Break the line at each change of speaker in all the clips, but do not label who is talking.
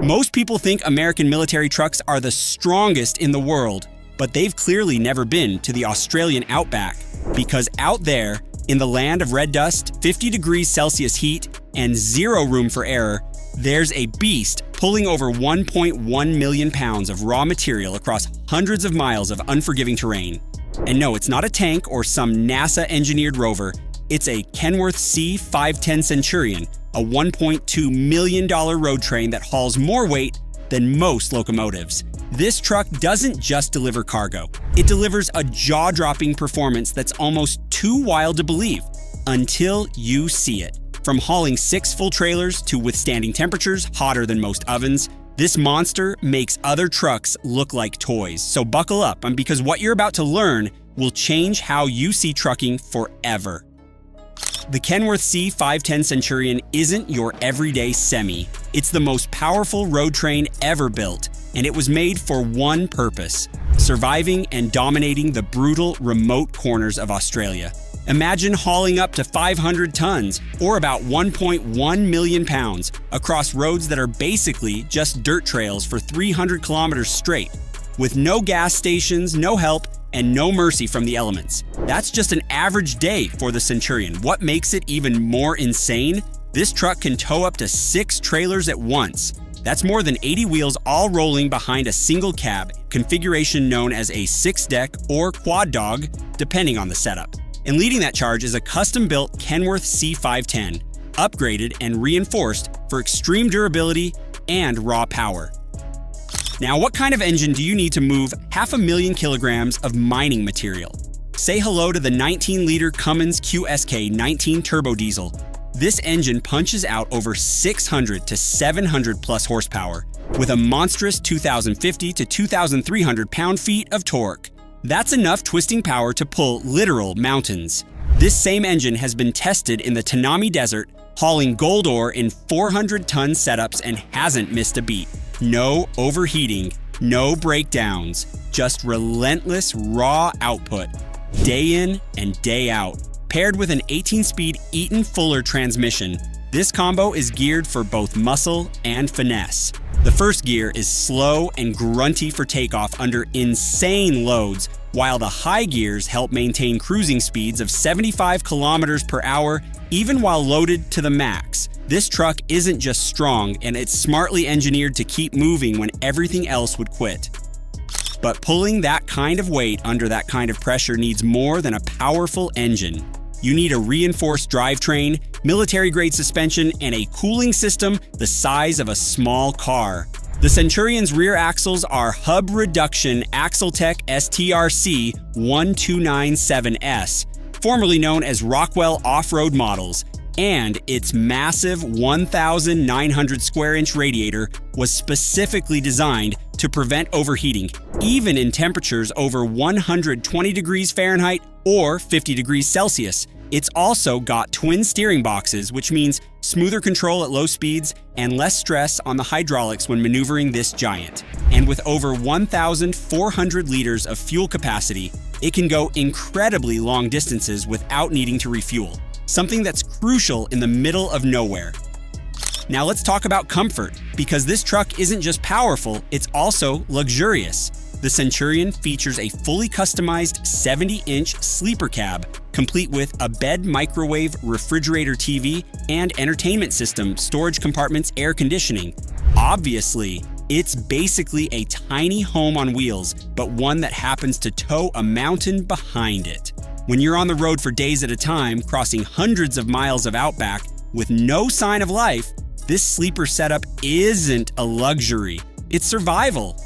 Most people think American military trucks are the strongest in the world, but they've clearly never been to the Australian Outback, because out there, in the land of red dust, 50 degrees Celsius heat, and zero room for error, there's a beast pulling over 1.1 million pounds of raw material across hundreds of miles of unforgiving terrain. And no, it's not a tank or some NASA-engineered rover. It's a Kenworth C510 Centurion, a $1.2 million road train that hauls more weight than most locomotives. This truck doesn't just deliver cargo. It delivers a jaw-dropping performance that's almost too wild to believe until you see it. From hauling 6 full trailers to withstanding temperatures hotter than most ovens, this monster makes other trucks look like toys. So buckle up, because what you're about to learn will change how you see trucking forever. The Kenworth C510 Centurion isn't your everyday semi. It's the most powerful road train ever built, and it was made for one purpose: surviving and dominating the brutal, remote corners of Australia. Imagine hauling up to 500 tons, or about 1.1 million pounds, across roads that are basically just dirt trails for 300 kilometers straight, with no gas stations, no help, and no mercy from the elements. That's just an average day for the Centurion. What makes it even more insane? This truck can tow up to 6 trailers at once. That's more than 80 wheels all rolling behind a single cab, configuration known as a 6-deck or quad dog, depending on the setup. And leading that charge is a custom-built Kenworth C510, upgraded and reinforced for extreme durability and raw power. Now, what kind of engine do you need to move 500,000 kilograms of mining material? Say hello to the 19-liter Cummins QSK 19 turbo diesel. This engine punches out over 600 to 700 plus horsepower, with a monstrous 2,050 to 2,300 pound-feet of torque. That's enough twisting power to pull literal mountains. This same engine has been tested in the Tanami Desert, hauling gold ore in 400-ton setups and hasn't missed a beat. No overheating, no breakdowns, just relentless raw output, day in and day out. Paired with an 18-speed Eaton Fuller transmission, this combo is geared for both muscle and finesse. The first gear is slow and grunty for takeoff under insane loads, while the high gears help maintain cruising speeds of 75 kilometers per hour, even while loaded to the max. This truck isn't just strong, and it's smartly engineered to keep moving when everything else would quit. But pulling that kind of weight under that kind of pressure needs more than a powerful engine. You need a reinforced drivetrain, military-grade suspension, and a cooling system the size of a small car. The Centurion's rear axles are hub reduction Axletech STRC 1297S, formerly known as Rockwell off-road models, and its massive 1,900 square inch radiator was specifically designed to prevent overheating, even in temperatures over 120 degrees Fahrenheit or 50 degrees Celsius. It's also got twin steering boxes, which means smoother control at low speeds and less stress on the hydraulics when maneuvering this giant. And with over 1,400 liters of fuel capacity, it can go incredibly long distances without needing to refuel, something that's crucial in the middle of nowhere. Now let's talk about comfort, because this truck isn't just powerful, it's also luxurious. The Centurion features a fully customized 70-inch sleeper cab, complete with a bed microwave refrigerator TV and entertainment system, storage compartments, air conditioning. Obviously, it's basically a tiny home on wheels, but one that happens to tow a mountain behind it. When you're on the road for days at a time, crossing hundreds of miles of outback with no sign of life, this sleeper setup isn't a luxury, it's survival.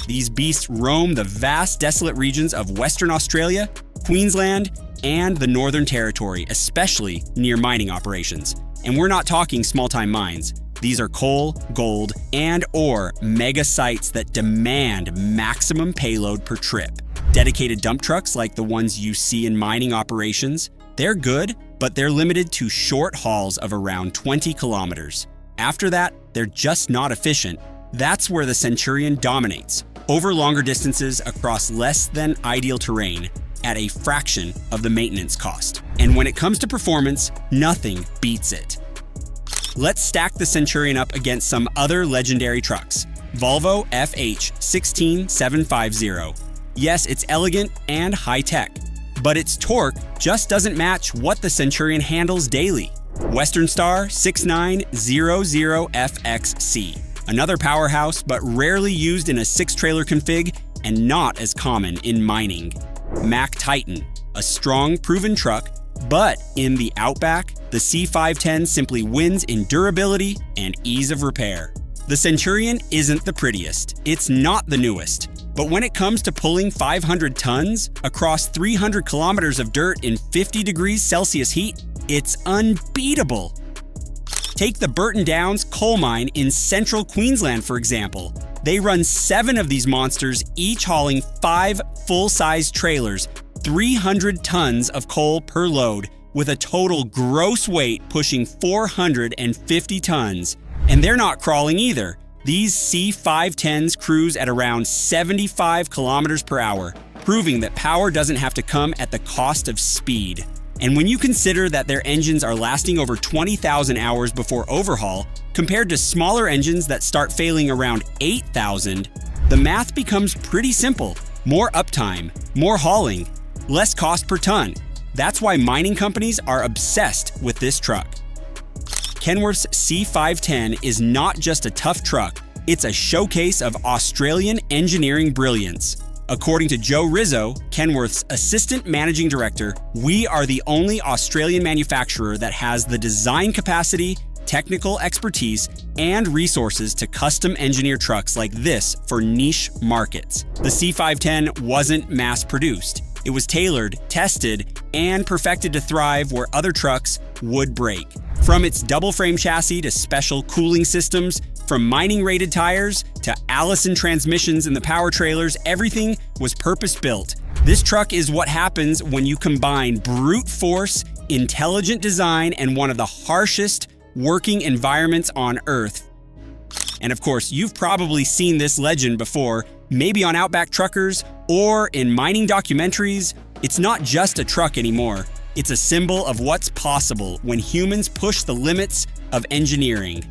These beasts roam the vast, desolate regions of Western Australia, Queensland, and the Northern Territory, especially near mining operations. And we're not talking small-time mines. These are coal, gold, and/or mega sites that demand maximum payload per trip. Dedicated dump trucks like the ones you see in mining operations, they're good, but they're limited to short hauls of around 20 kilometers. After that, they're just not efficient. That's where the Centurion dominates, over longer distances across less than ideal terrain at a fraction of the maintenance cost. And when it comes to performance, nothing beats it. Let's stack the Centurion up against some other legendary trucks. Volvo FH16750. Yes, it's elegant and high-tech, but its torque just doesn't match what the Centurion handles daily. Western Star 6900FXC. Another powerhouse, but rarely used in a 6-trailer config and not as common in mining. Mack Titan, a strong, proven truck, but in the Outback, the C510 simply wins in durability and ease of repair. The Centurion isn't the prettiest, it's not the newest, but when it comes to pulling 500 tons across 300 kilometers of dirt in 50 degrees Celsius heat, it's unbeatable. Take the Burton Downs coal mine in central Queensland, for example. They run 7 of these monsters, each hauling 5 full-size trailers, 300 tons of coal per load, with a total gross weight pushing 450 tons. And they're not crawling either. These C510s cruise at around 75 kilometers per hour, proving that power doesn't have to come at the cost of speed. And when you consider that their engines are lasting over 20,000 hours before overhaul, compared to smaller engines that start failing around 8,000, the math becomes pretty simple. More uptime, more hauling, less cost per ton. That's why mining companies are obsessed with this truck. Kenworth's C510 is not just a tough truck, it's a showcase of Australian engineering brilliance. According to Joe Rizzo, Kenworth's assistant managing director, we are the only Australian manufacturer that has the design capacity, technical expertise, and resources to custom engineer trucks like this for niche markets. The C510 wasn't mass-produced. It was tailored, tested, and perfected to thrive where other trucks would break. From its double-frame chassis to special cooling systems, from mining-rated tires to Allison transmissions in the power trailers, everything was purpose-built. This truck is what happens when you combine brute force, intelligent design, and one of the harshest working environments on Earth. And of course, you've probably seen this legend before, maybe on Outback Truckers or in mining documentaries. It's not just a truck anymore. It's a symbol of what's possible when humans push the limits of engineering.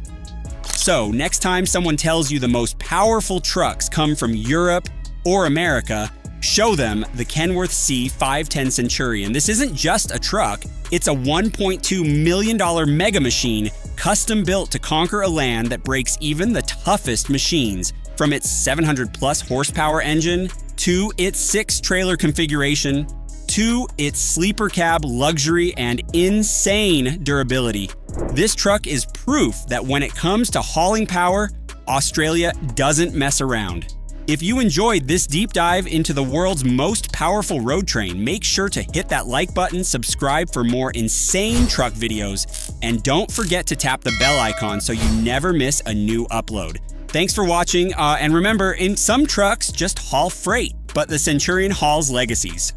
So, next time someone tells you the most powerful trucks come from Europe or America, show them the Kenworth C510 Centurion. This isn't just a truck, it's a $1.2 million mega machine custom built to conquer a land that breaks even the toughest machines. From its 700-plus horsepower engine, to its 6-trailer configuration, to its sleeper cab luxury and insane durability. This truck is proof that when it comes to hauling power, Australia doesn't mess around. If you enjoyed this deep dive into the world's most powerful road train, make sure to hit that like button, subscribe for more insane truck videos, and don't forget to tap the bell icon so you never miss a new upload. Thanks for watching, and remember, in some trucks just haul freight, but the Centurion hauls legacies.